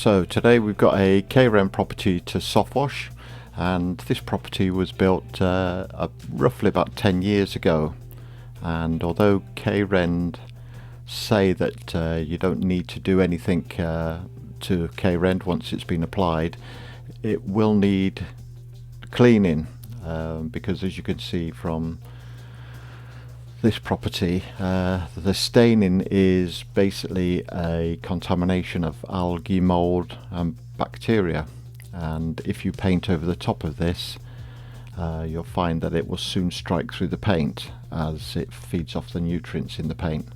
So today we've got a K-Rend property to SoftWash, and this property was built roughly about 10 years ago. And although K-Rend say that you don't need to do anything to K-Rend once it's been applied, it will need cleaning because, as you can see from this property, the staining is basically a contamination of algae, mold and bacteria, and if you paint over the top of this, you'll find that it will soon strike through the paint as it feeds off the nutrients in the paint.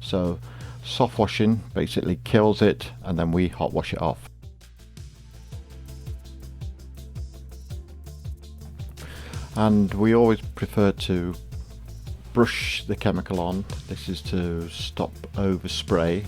So soft washing basically kills it, and then we hot wash it off. And we always prefer to brush the chemical on. This is to stop overspray.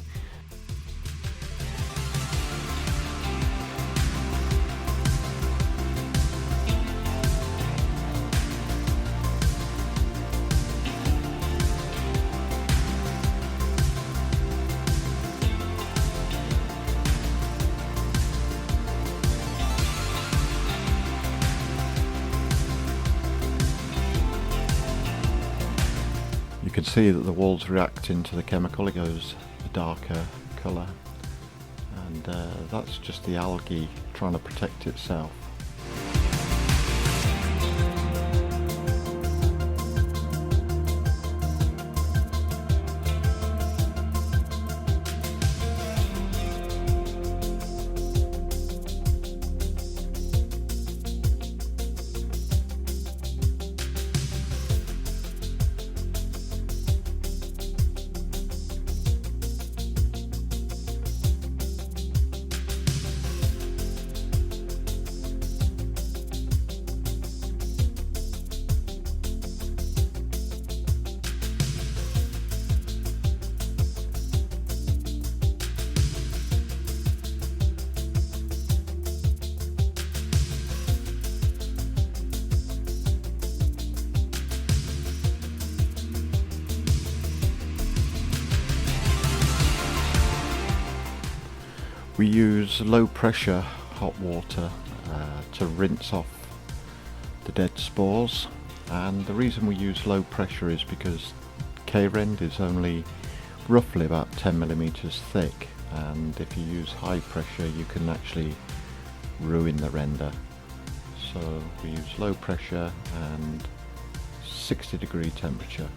You can see that the wall's reacting to the chemical. It goes a darker colour, and that's just the algae trying to protect itself. We use low pressure hot water to rinse off the dead spores, and the reason we use low pressure is because K-Rend is only roughly about 10 millimeters thick, and if you use high pressure you can actually ruin the render. So we use low pressure and 60-degree temperature.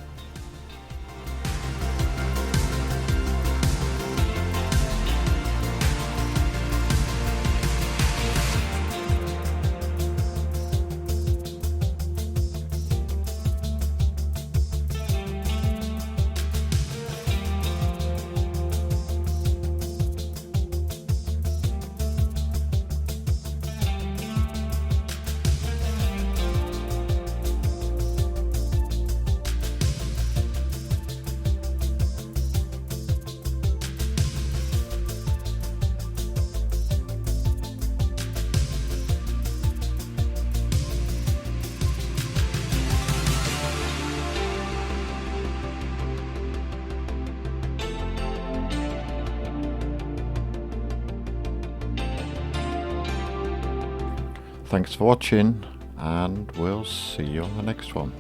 Thanks for watching, and we'll see you on the next one.